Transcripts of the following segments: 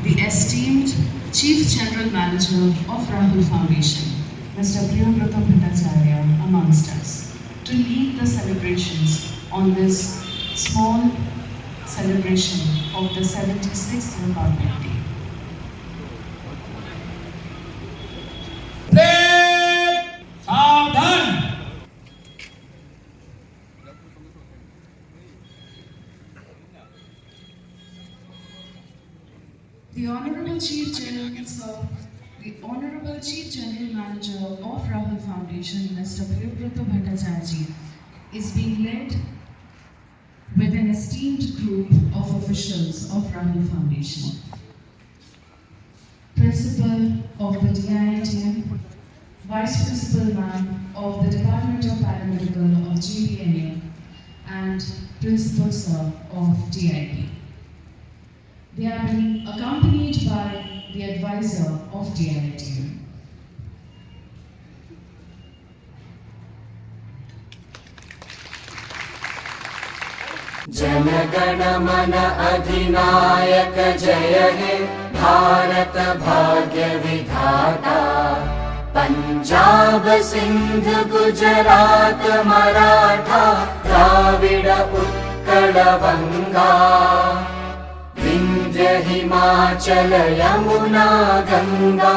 the esteemed Chief General Manager of Rahul Foundation, Mr. Priyavrata Bhattacharya, amongst us, to lead the celebrations on this small celebration of the 76th Republic Day. The Honorable Chief General Manager of Rahul Foundation, Mr. Priyavrata Bhattacharya, is being led with an esteemed group of officials of Rahul Foundation. Principal of the DIITM, Vice Principal Ma'am of the Department of Paramedical of GBNA, and Principal Sir of DIP. They are being accompanied by the advisor of DIITM. Jana Gana मन अधिनायक जय हे भारत भाग्य विधाता। पंजाब सिंध गुजरात मराठा द्राविड उत्कल बंगा। विंध्य हिमाचल यमुना गंगा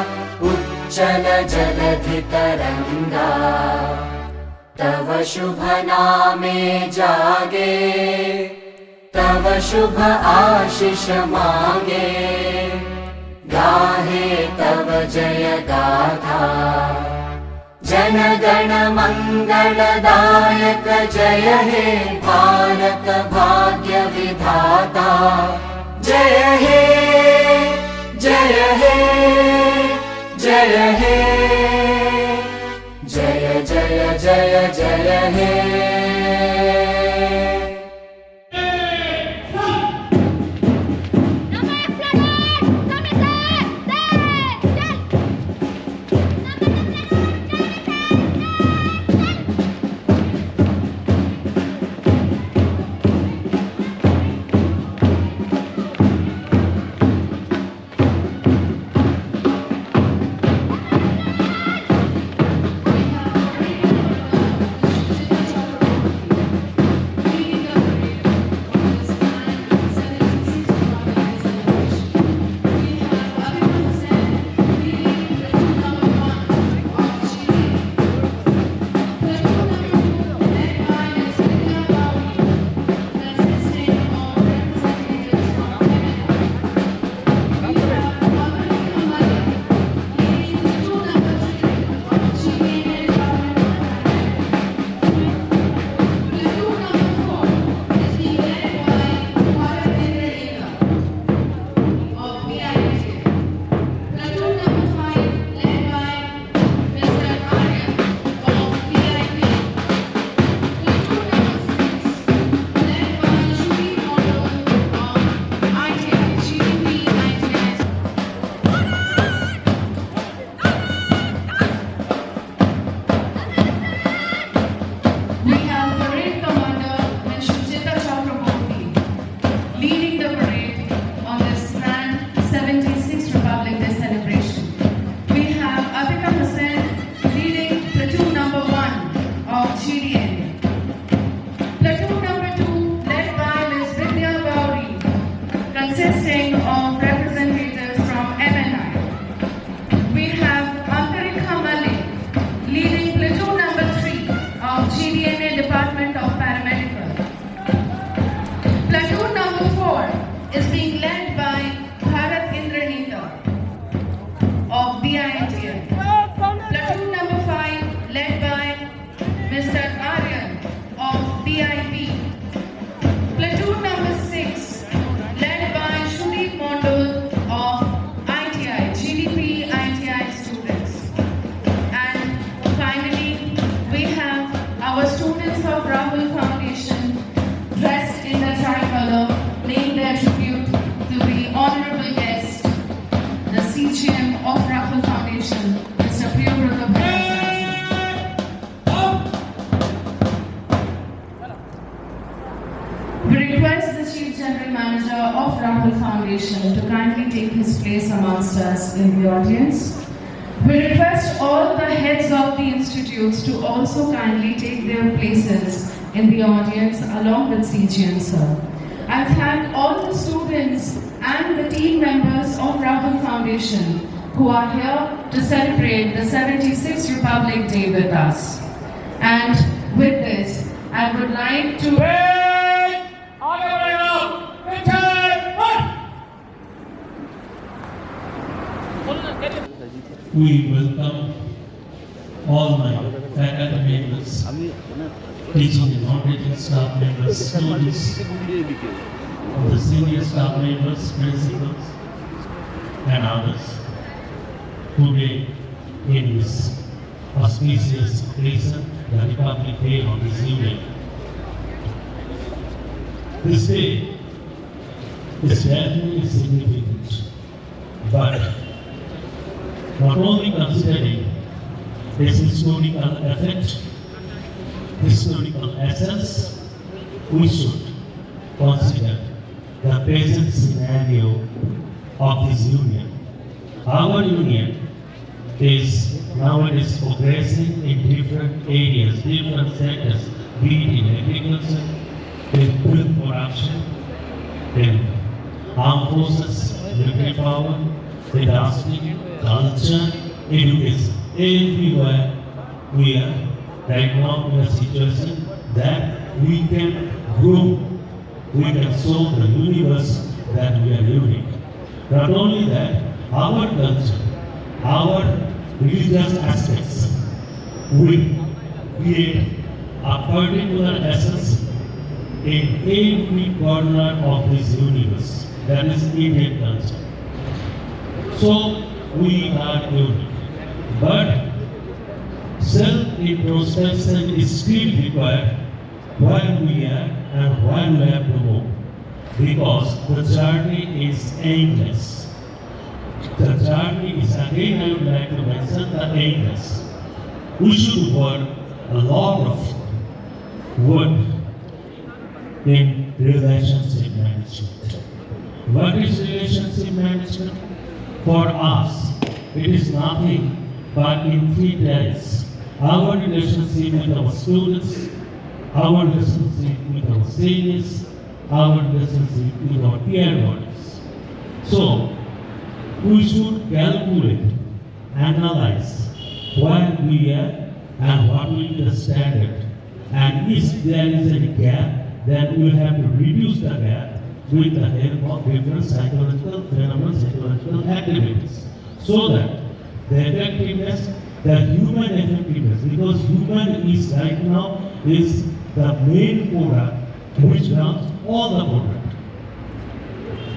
उच्चल जलधि तरंगा। तव शुभ नामे जागे तव शुभ आशीष मांगे। गाहे तव जय गाथा जन गण मंगलदायक जय हे भारत भाग्य विधाता। जय हे जय हे जय हे जय जय जय जय हे। Consisting of representatives from MNI. We have Antarika Malik, leading platoon number 3 of GDNA Department of Paramedical. Platoon number 4 is being led by Bharat Indranita of DIITM. Platoon number 5 led by Mr. Aryan of DIP. Platoon number 6 led by Shudip Mondol of ITI, GDP ITI students. And finally, we have our students of Rahul Foundation dressed in the tricolor, paying their tribute to the honorable guest, the CGM of Rahul Foundation, Mr. Priyavrata Bhattacharya. We request the Chief General Manager of Rahul Foundation Foundation to kindly take his place amongst us in the audience. We request all the heads of the institutes to also kindly take their places in the audience along with CGN sir. I thank all the students and the team members of Rahul Foundation who are here to celebrate the 76th Republic Day with us. And with this, I would like to... We welcome all my faculty members, teaching and non-teaching staff members, students, the senior staff members, principals, and others today in this auspicious occasion, the Republic Day of this Union. This day is definitely significant, but not only considering its historical effect, historical essence, we should consider the present scenario of this union. Our union is nowadays progressing in different areas, different sectors, be it in agriculture, in food production, in armed forces, military power, industry, culture, education. Everywhere we are right now in a situation that we can grow, we can show the universe that we are unique. Not only that, our culture, our religious aspects will create a particular essence in every corner of this universe, that is Indian culture. So we are unique, but self-introspection is still required while we are and while we have to move, because the journey is endless. The journey is, again I would like to mention, the endless. We should work a lot of work in relationship management. What is relationship management? For us, it is nothing but in 3 areas. Our relationship with our students, our relationship with our seniors, our relationship with our peer bodies. So, we should calculate, analyze where we are and what will be the standard. And if there is any gap, then we will have to reduce the gap with the help of different psychological phenomena, psychological activities, so that the effectiveness, the human effectiveness, because human is right now is the main product which runs all the product,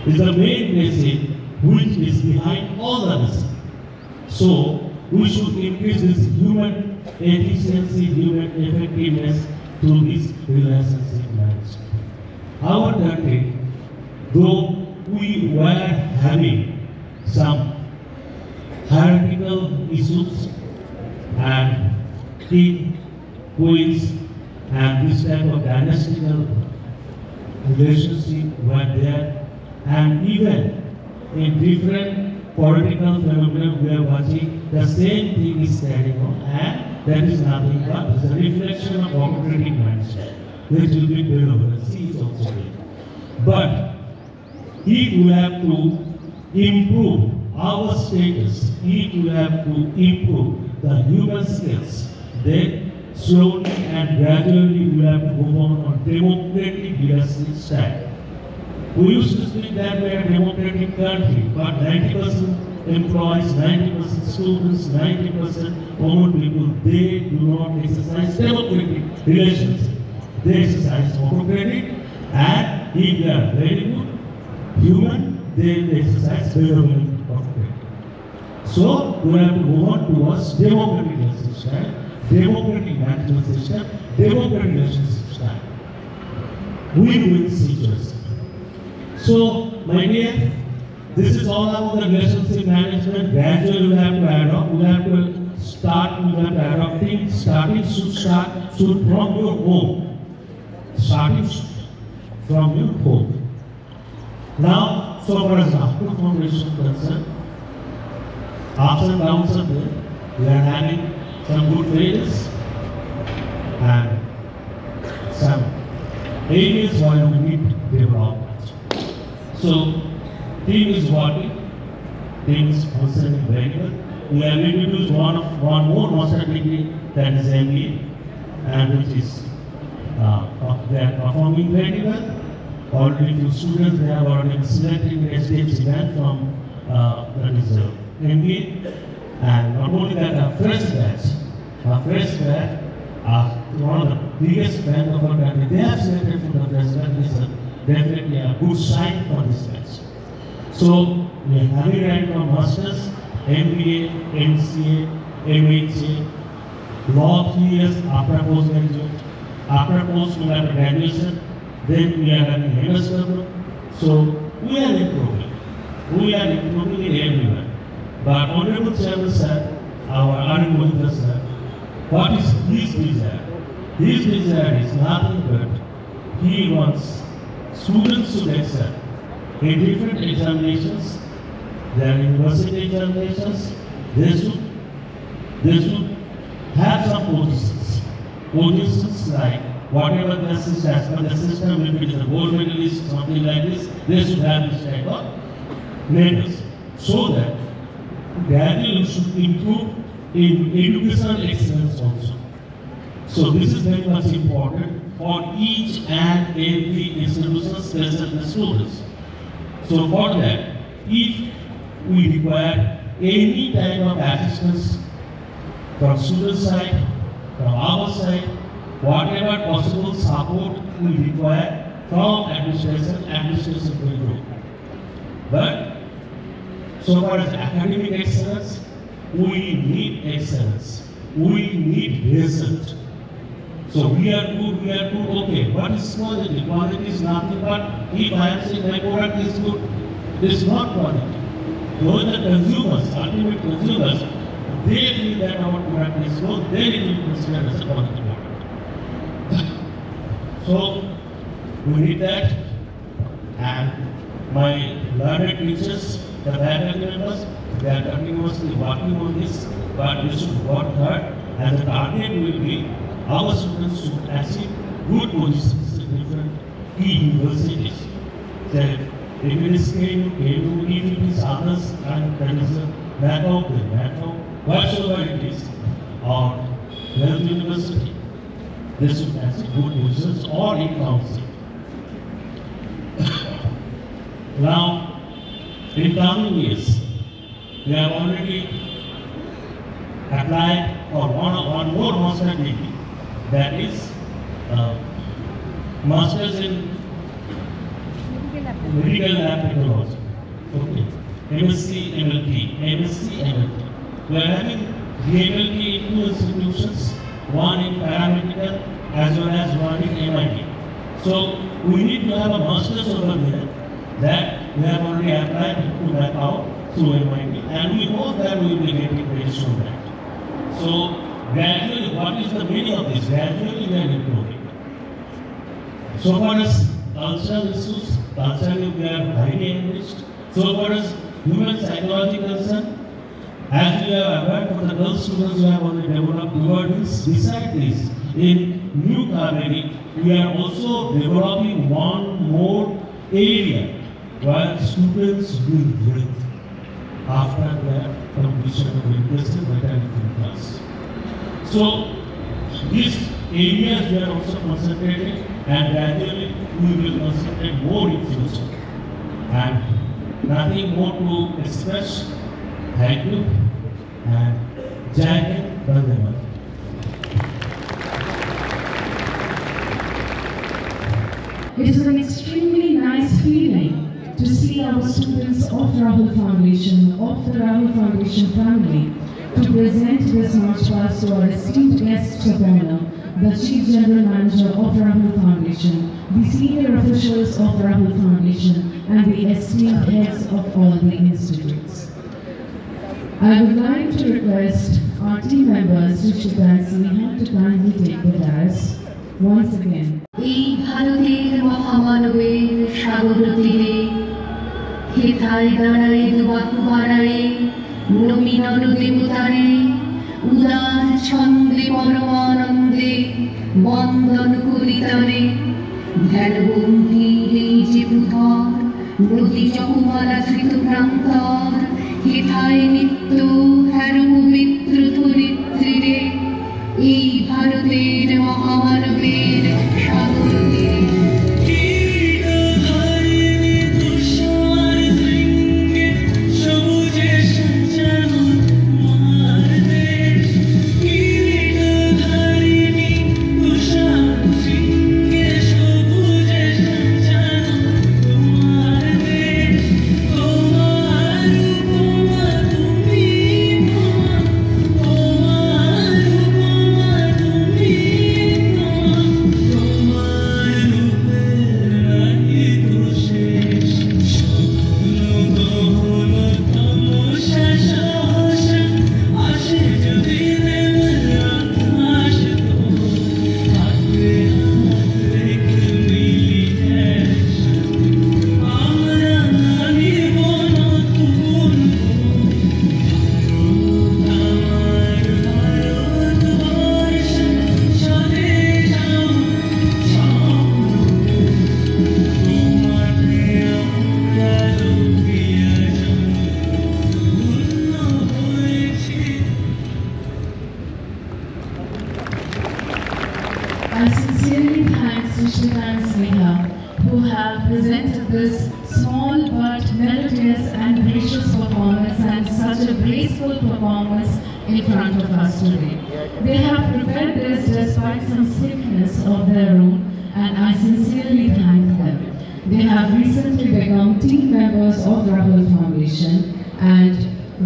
is the main message which is behind all the message. So we should increase this human efficiency, human effectiveness through this relationship management. Our country, though we were having some hierarchical issues and king, queens, and this type of dynastical relationship were there, and even in different political phenomena we are watching, the same thing is carrying on, and that is nothing but the reflection of democratic mindset, which will be democracy is also there. But if we have to improve our status, if we have to improve the human skills, then slowly and gradually we have to move on democratic leadership style. We used to think that we are a democratic country, but 90% employees, 90% students, 90% common people, they do not exercise democratic relations. They exercise autocratic, and if they are very good human, they exercise benevolent autocratic. So we have to move on towards democratic relationship style, democratic management system, democratic relationship style. Win-win situation. So, my dear, this is all about the relationship management. Gradually, we have to adopt. We have to start. We have to adopting. Starting should from your home. Starting from your home. Now, So far as Rahul Foundation is concerned, ups and downs are there. We are having some good phases and some areas where we need development. So, team is working, team is functioning very well. We have introduced one more master degree, that is MBA, and which is they are performing very well. Already few students they have already been selected in the SDH event from that is MBA, and not only that, our fresh batch, one of the biggest event of our country, they have selected from the fresh batch. This is definitely a good sign for this batch. So we are having right from masters, MBA, MCA, MHA, law 3 years after postgraduate, after graduation, then we are having MSW. So we are improving. We are improving everywhere. But Honorable Chairman sir, our Arun Mundra sir, what is his desire? His desire is nothing but he wants students to excel in different examinations. Their university examinations, they should have some positions like whatever the system, as per the system, if it is a gold medalist, something like this, they should have this type of medals, so that gradually should improve in educational excellence also. So this is very much important for each and every institution, especially the students. So for that, if we require any type of assistance from student side, from our side, whatever possible support we require from administration will do. But so far as academic excellence, we need excellence. We need result. So we are good, okay. What is quality? Quality is nothing but if I am saying my product is good, this is not quality. Those the consumers, ultimate consumers, they feel that our product is good, they will consider as a quality product. So we need that, and my learned teachers, the faculty members, they are continuously working on this, but we should work hard, and the target will be our students should achieve good positions in different key universities. Then if it is KU, if it is others, and there is a NATO, whatsoever it is, or health university, they should achieve good positions or in council. Now, in coming years, we have already applied for one more master degree, that is masters in medical lab technology. Okay. MSc MLT. We are having the MLT in 2 institutions, one in paramedical as well as one in MIT. So we need to have a master's over there that we have already applied to back out through MIT, and we hope that we will be getting very soon that. So gradually, what is the meaning of this? Gradually we are improving. So far as cultural issues, culturally we are highly engaged. So far as human psychology concerned, as we are aware from the girl students who have already developed towards beside this, in New Kaveri, we are also developing one more area where students will breathe after their completion of university maternity class. So these areas we are also concentrating, and gradually we will concentrate more in future. And nothing more to express. Thank you, and Jai Hind, Vande Mataram. It is an extremely nice feeling to see our students of Rahul Foundation, of the Rahul Foundation family, to present this march past to our esteemed guests of honor, the Chief General Manager of Rahul Foundation, the senior officials of Rahul Foundation, and the esteemed heads of all the institutes. I would like to request our team members, Richard Dancy, to kindly take the dais once again. এই ভারতের মহামানবের সাগর তীরে হে মাথায় দাঁড়ায় দুবাহু বাড়ায় নবীন দেবতারে উদার ছন্দে পরমানন্দে বন্দন করিতারে ধ্যানবন্ধির এই যে বুধর নদী চকুমালা ধৃত প্রান্তর হেথায় নিত্য হের পবিত্র ধরিত্রীরে এই ভারতের মহামানবের সাগর তীরে। I sincerely thank Sushmita and Sneha, who have presented this small but melodious and gracious performance and such a graceful performance in front of us today. They have prepared this despite some sickness of their own, and I sincerely thank them. They have recently become team members of Rahul Foundation, and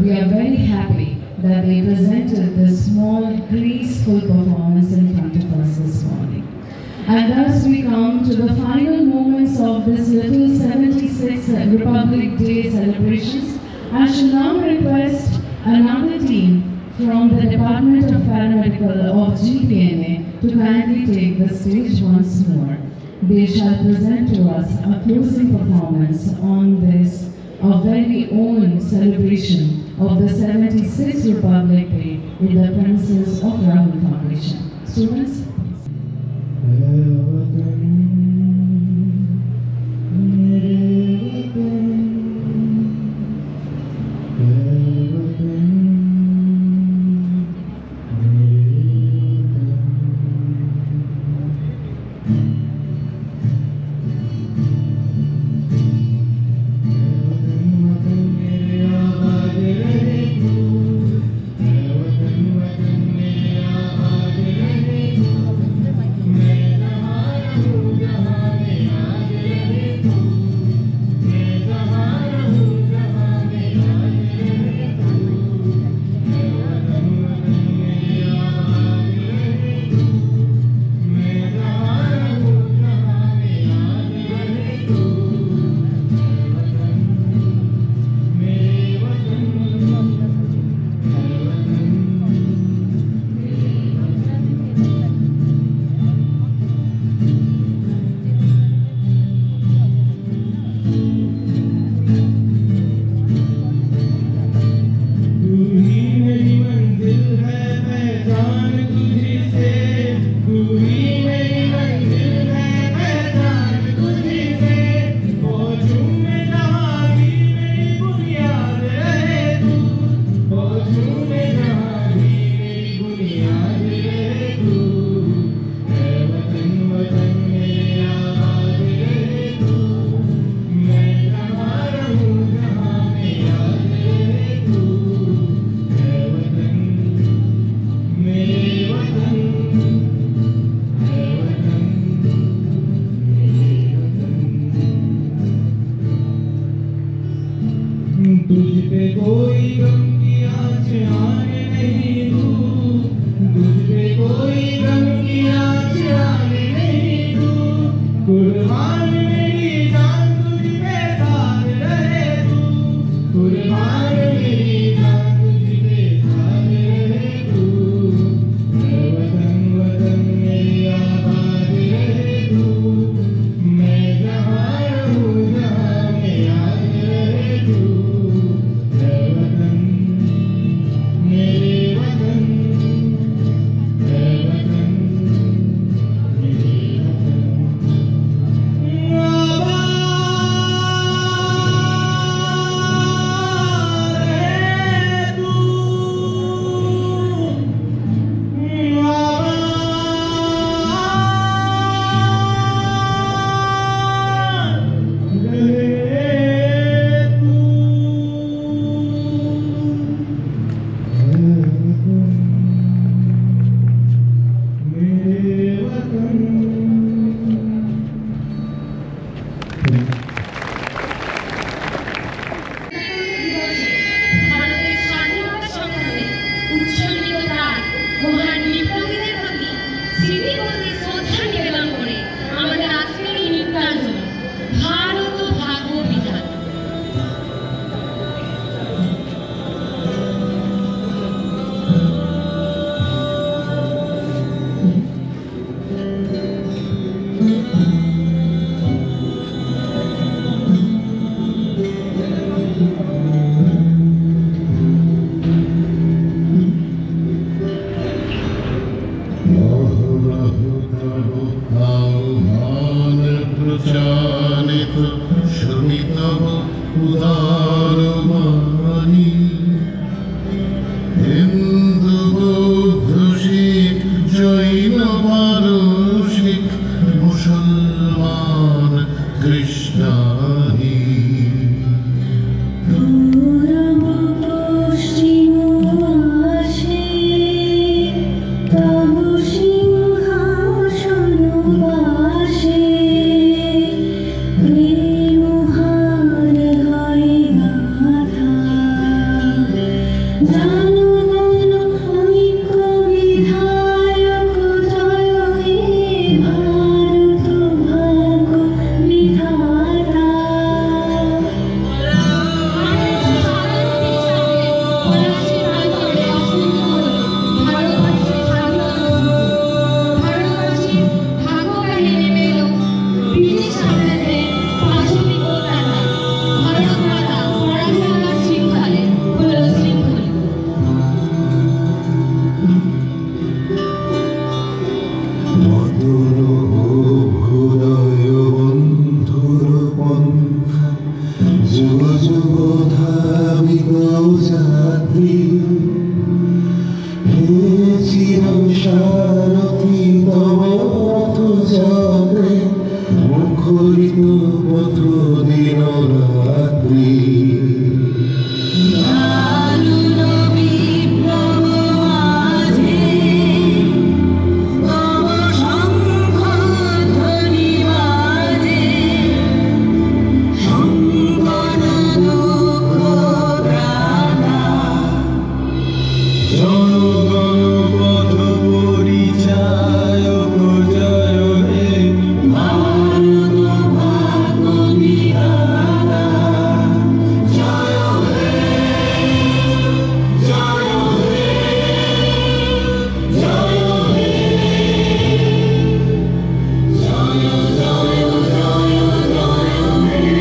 we are very happy that they presented this small, graceful performance in front of us this morning. And thus we come to the final moments of this little 76th Republic Day celebrations. I shall now request another team from the Department of Paramedical of GPNA to kindly take the stage once more. They shall present to us a closing performance on this, our very own celebration of the 76th Republic Day in the premises of Rahul Foundation. Students, तुझ पे कोई गम की आँच आने नहीं दूँ, तुझ पे कोई गम की आँच आने नहीं दूँ। कुर्बान मेरी जान तुझ पे साथ रहे तू, कुर्बान मेरी जान तुझ पे साथ रहे तू। मैं वतन वतन मेरी आबाद रहे तू, मैं जहाँ रहूँ जहाँ में याद रहे तू। জানো জানো ঐক্য বিধায়ক জয় হে ভারত ভাগ্য বিধাতা। মধুর অভুদয় বন্ধুর পন্থা যুগ যুগ ধাবিত যাত্রী হে চির সারথি তব রথ চক্রে মুখরিত পথ দিন রাত্রি। জনগণ পথ পরিচায়ক জয় হে ভারত ভাগ্য বিধাতা। জয় হে জয় হে জয় হে জয় জয় জয় জয় হে।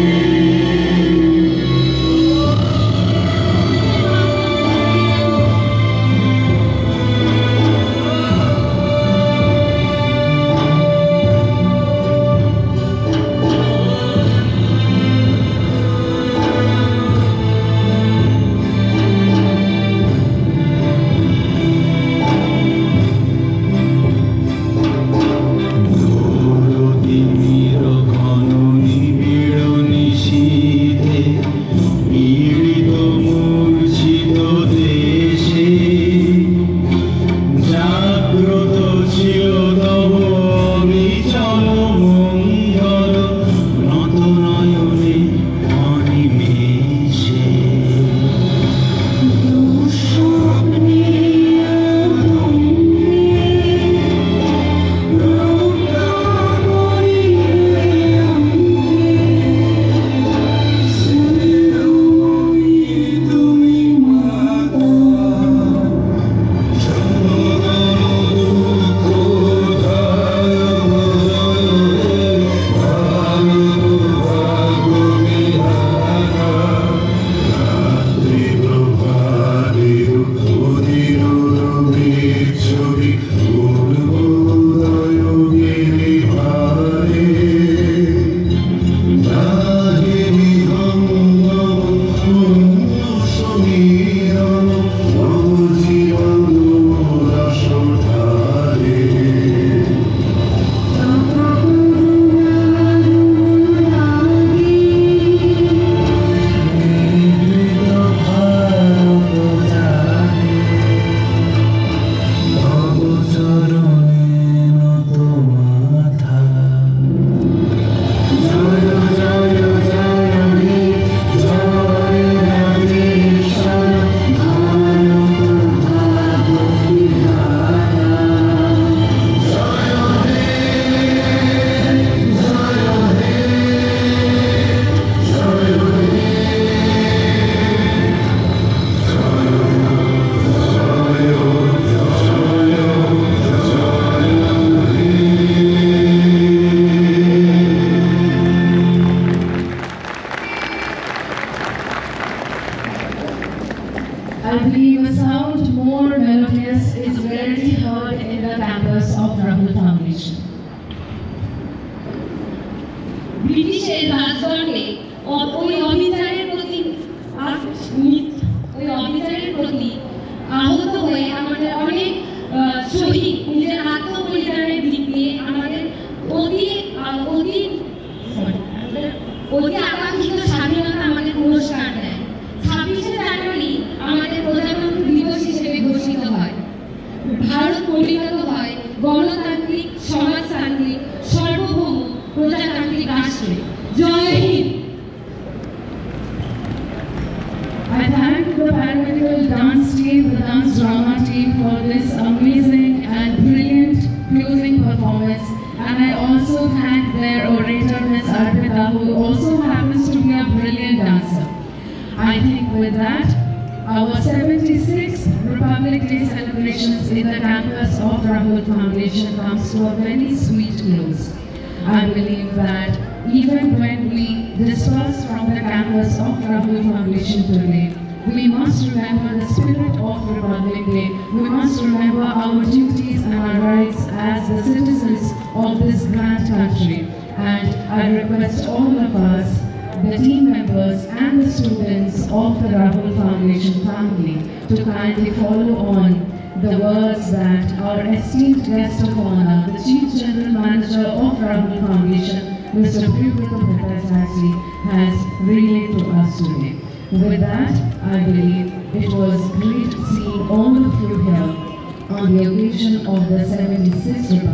ঘোরতিমির ঘন নিবিড় নিশীথে পীড়িত মূর্ছিত দেশে জাগ্রত ছিল তব অবিচল মঙ্গল নত নয়নে অনিমেষে। তুমি মাতা I believe a sound more melodious is rarely heard in the campus of Rahul Foundation. ব্রিটিশের রাজদণ্ডে ওই অভিযানের প্রতি আহত হয়ে আমাদের অনেক শহীদ নিজের আত্মবলিদানের দিক দিয়ে আমাদের অতি আকাঙ্ক্ষিত স্বাধীনতা আমাদের পুরস্কার দেয়। 26শে জানুয়ারি আমাদের প্রজাতন্ত্র দিবস হিসেবে ঘোষিত হয়। ভারত পরিণত হয় গণতান্ত্রিক সমাজতান্ত্রিক সার্বভৌম প্রজাতান্ত্রিক রাষ্ট্রে। জয় Hind. I thank the paramedical dance team team, the dance drama team, for this amazing and brilliant closing performance. And I also thank their orator, Ms. Arpita, who also happens to be a brilliant dancer. I think with that, our 76th Republic Day celebrations in the campus of Rahul Foundation comes to a very sweet close. I believe that even when we disperse from the campus of Rahul Foundation today, we must remember the spirit of Republic Day. We must remember our duties and our rights as the citizens of this grand country. And I request all of us, the team members and the students of the Rahul Foundation family, to kindly follow on the words that our esteemed guest of honor, the Chief General Manager of Rahul Foundation, Mr. Priyabrata Bhattacharya, has relayed to us today. With that, I believe it was great seeing all of you here on the occasion of the 76th Republic